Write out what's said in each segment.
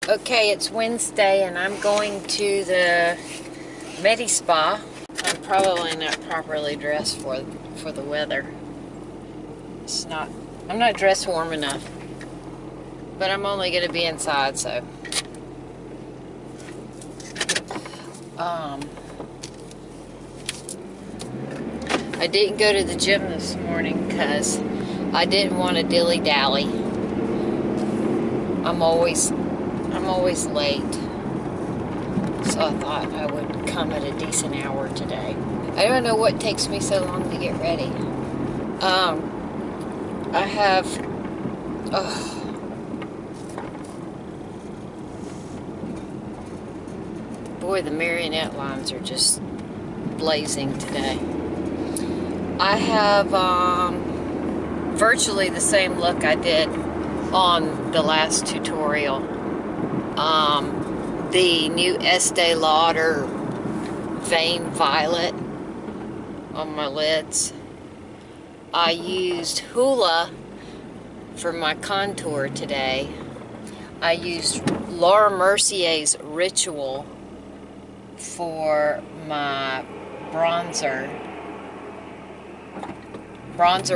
Okay, it's Wednesday and I'm going to the Medi Spa. I'm probably not properly dressed for the weather. I'm not dressed warm enough. But I'm only going to be inside, so. I didn't go to the gym this morning because I didn't want to dilly-dally. I'm always late. So I thought I would come at a decent hour today. I don't know what takes me so long to get ready. I have, boy, the marionette lines are just blazing today. I have virtually the same look I did on the last tutorial. The new Estee Lauder Vein Violet on my lids. I used Hoola for my contour today. I used Laura Mercier's Ritual for my bronzer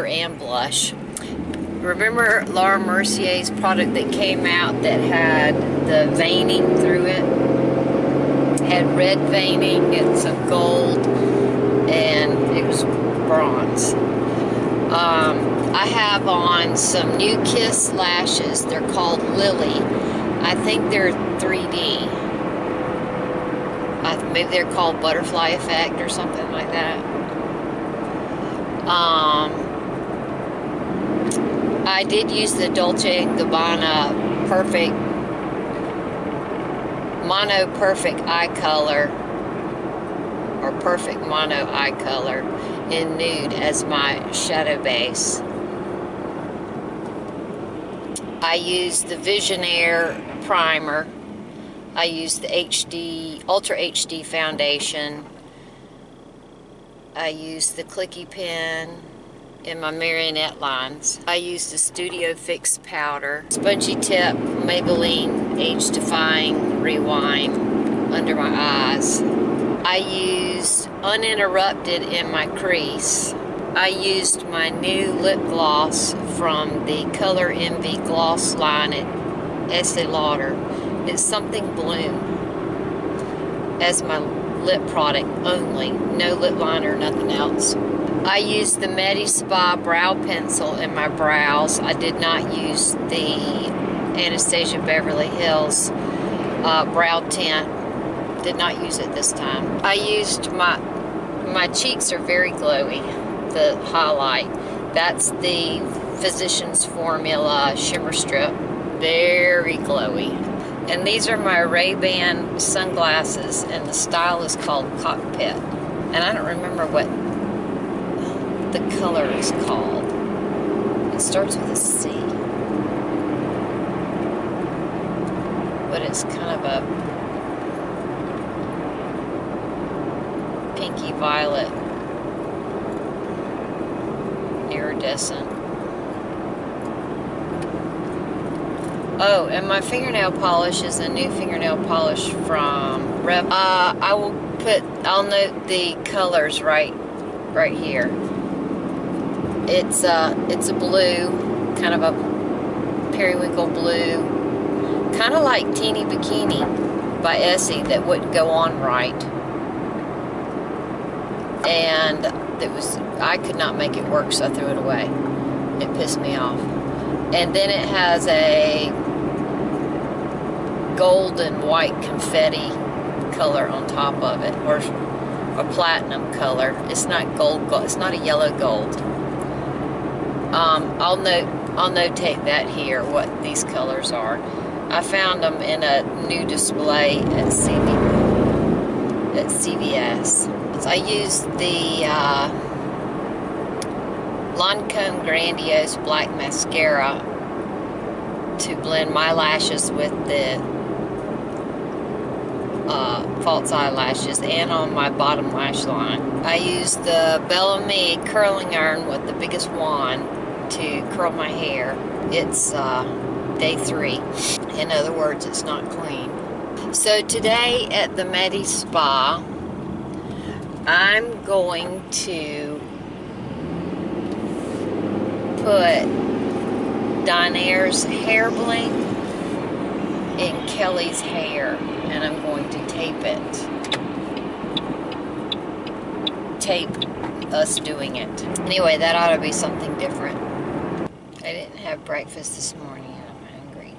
and blush. Remember Laura Mercier's product that came out that had the veining through it? Had red veining, it's a gold, and it was bronze. I have on some new Kiss lashes. They're called Lily. I think they're 3D. Maybe they're called Butterfly Effect or something like that. I did use the Dolce & Gabbana Mono Perfect Eye Color, or Perfect Mono Eye Color in nude as my shadow base. I used the Visionaire primer. I used the Ultra HD foundation. I used the clicky pen in my marionette lines. I used the Studio Fix powder, spongy tip Maybelline Age Defying Rewind under my eyes. I used Uninterrupted in my crease. I used my new lip gloss from the Color Envy gloss line at Estee Lauder. It's Something Bloom as my lip product only. No lip liner, nothing else. I used the Medi Spa brow pencil in my brows. I did not use the Anastasia Beverly Hills brow tint. Did not use it this time. I used my cheeks are very glowy. The highlight. That's the Physicians Formula Shimmer Strip. Very glowy. And these are my Ray-Ban sunglasses, and the style is called Cockpit. And I don't remember what the color is called. It starts with a C. But it's kind of a pinky violet, iridescent. Oh, and my fingernail polish is a new fingernail polish from Rep. I'll note the colors right here. It's a blue, kind of a periwinkle blue, kind of like Teeny Bikini by Essie that wouldn't go on right. And I could not make it work, so I threw it away. It pissed me off. And then it has a gold and white confetti color on top of it, or a platinum color. It's not gold. It's not a yellow gold. I'll notate that here what these colors are. I found them in a new display at CVS. So I used the Lancome Grandiose Black Mascara to blend my lashes with the false eyelashes and on my bottom lash line. I used the Bellamy curling iron with the biggest wand to curl my hair. It's day 3. In other words, it's not clean. So today at the Medi Spa, I'm going to put Dinaire's hair bling in Kelly's hair, and I'm going to tape it. Tape us doing it. Anyway, that ought to be something different. I didn't have breakfast this morning and I'm hungry.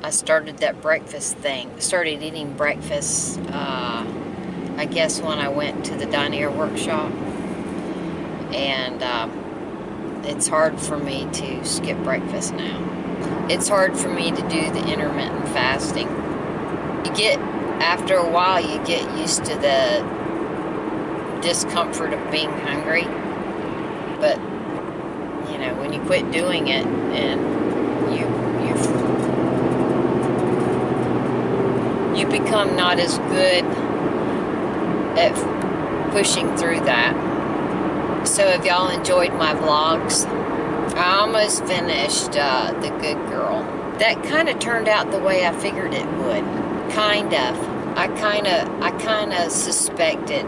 I started that breakfast thing. Started eating breakfast, I guess when I went to the Dinaire workshop. And it's hard for me to skip breakfast now. It's hard for me to do the intermittent fasting. After a while, you get used to the discomfort of being hungry. But, you know, when you quit doing it and you become not as good at pushing through that. So if y'all enjoyed my vlogs, I almost finished The Good Girl. That kind of turned out the way I figured it would. Kind of. I kind of suspected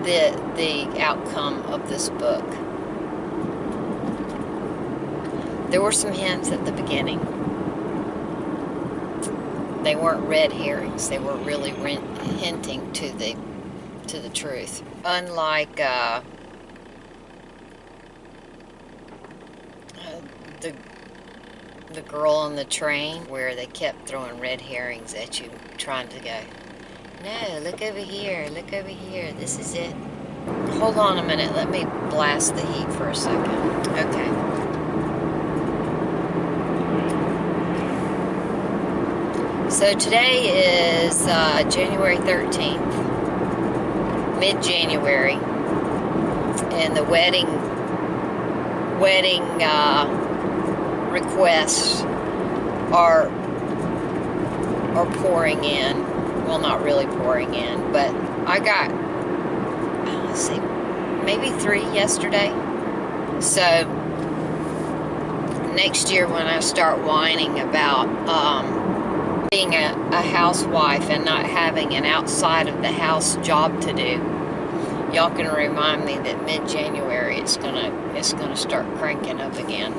the outcome of this book. There were some hints at the beginning. They weren't red herrings. They were really hinting to the truth. Unlike the girl on the train, where they kept throwing red herrings at you, trying to go, no, look over here, this is it. Hold on a minute, let me blast the heat for a second. Okay. So today is January 13th, mid-January, and the wedding requests are pouring in. Well, not really pouring in, but I got, let's see, maybe 3 yesterday. So next year when I start whining about being a housewife and not having an outside of the house job to do, y'all can remind me that mid-January it's gonna start cranking up again.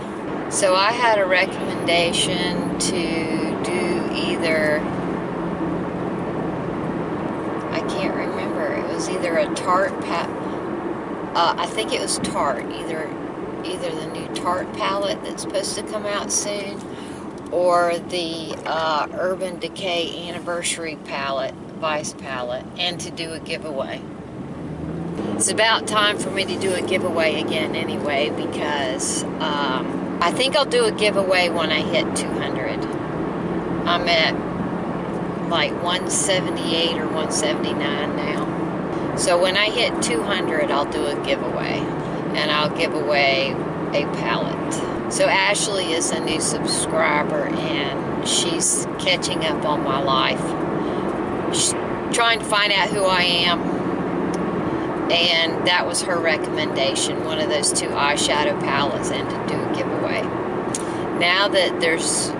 So I had a recommendation to do either, I can't remember, it was either a Tarte I think it was Tarte, either the new Tarte palette that's supposed to come out soon, or the Urban Decay Anniversary palette, Vice palette, and to do a giveaway. It's about time for me to do a giveaway again anyway, because I think I'll do a giveaway when I hit 200. I'm at like 178 or 179 now. So when I hit 200, I'll do a giveaway, and I'll give away a palette. So Ashley is a new subscriber, and she's catching up on my life. She's trying to find out who I am, and that was her recommendation, one of those 2 eyeshadow palettes, and to do a giveaway. Now that there's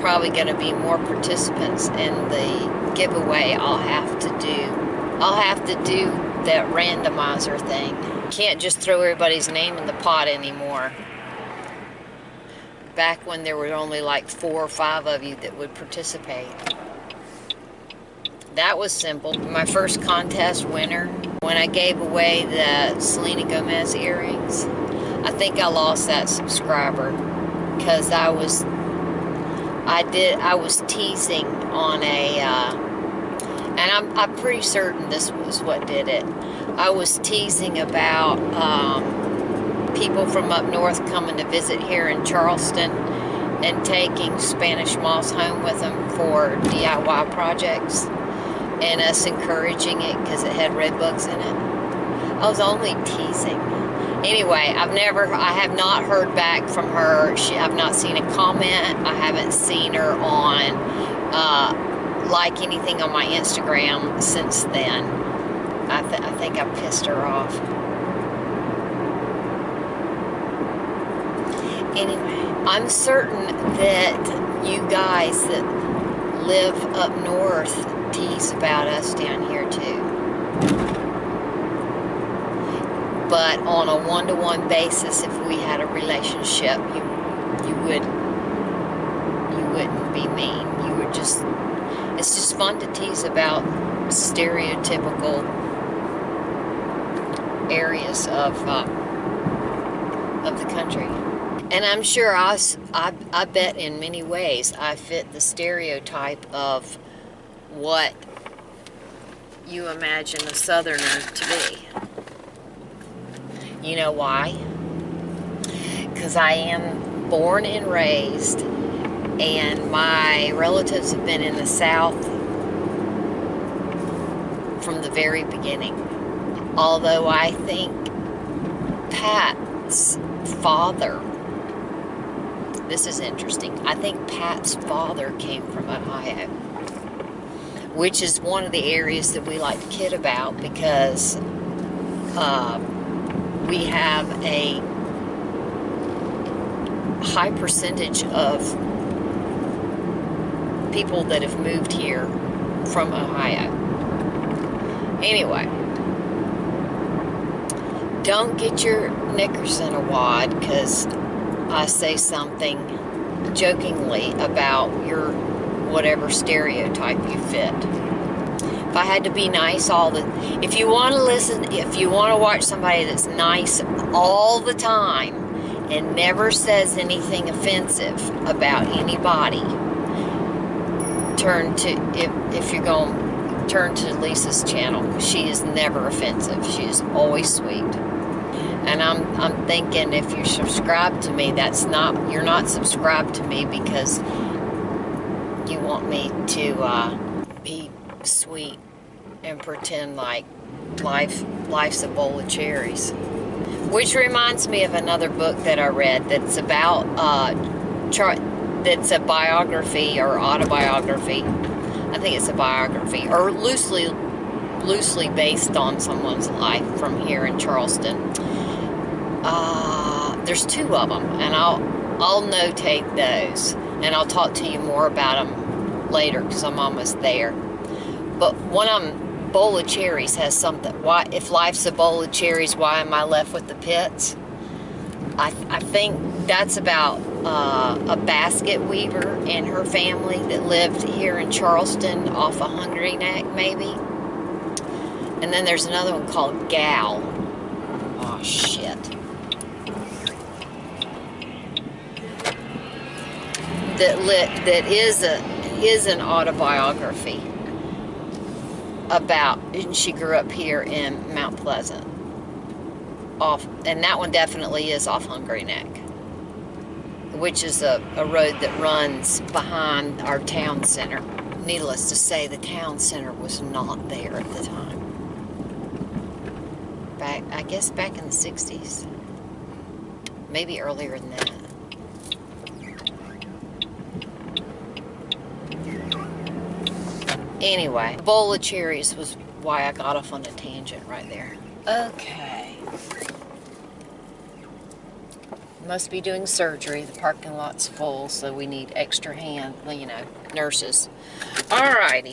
probably going to be more participants in the giveaway, I'll have to do that randomizer thing. Can't just throw everybody's name in the pot anymore. Back when there were only like 4 or 5 of you that would participate. That was simple. My first contest winner, when I gave away the Selena Gomez earrings, I think I lost that subscriber because I was teasing on a, and I'm pretty certain this was what did it. I was teasing about people from up north coming to visit here in Charleston and taking Spanish moss home with them for DIY projects, and us encouraging it because it had red bugs in it. I was only teasing. Anyway, I have not heard back from her. I've not seen a comment. I haven't seen her on like anything on my Instagram since then. I think I pissed her off. Anyway, I'm certain that you guys that live up north tease about us down here too. But on a one-to-one basis, if we had a relationship, you wouldn't be mean. You would just, it's just fun to tease about stereotypical areas of the country. And I'm sure I bet in many ways I fit the stereotype of what you imagine a Southerner to be. You know why? Because I am born and raised, and my relatives have been in the South from the very beginning. Although I think Pat's father, this is interesting, I think Pat's father came from Ohio, which is one of the areas that we like to kid about because we have a high percentage of people that have moved here from Ohio. Anyway, don't get your knickers in a wad because I say something jokingly about your whatever stereotype you fit. If I had to be nice if you want to listen, if you want to watch somebody that's nice all the time and never says anything offensive about anybody, if you're going, turn to Lisa's channel. She is never offensive. She is always sweet. And I'm thinking if you're subscribed to me, you're not subscribed to me because you want me to be sweet and pretend like life's a bowl of cherries. Which reminds me of another book that I read that's about that's a biography or autobiography. I think it's a biography, or loosely based on someone's life from here in Charleston. There's two of them, and I'll notate those, and I'll talk to you more about them later because I'm almost there. But one of them, Bowl of Cherries, has something. Why, if life's a bowl of cherries, why am I left with the pits? I think that's about a basket weaver and her family that lived here in Charleston off of Hungry Neck, maybe. And then there's another one called Gal. Oh, shit. That is an autobiography about, and she grew up here in Mount Pleasant. And that one definitely is off Hungry Neck, which is a road that runs behind our town center. Needless to say, the town center was not there at the time. I guess back in the 60s. Maybe earlier than that. Anyway, the bowl of cherries was why I got off on a tangent right there. Okay. Must be doing surgery. The parking lot's full, so we need extra nurses. Alrighty.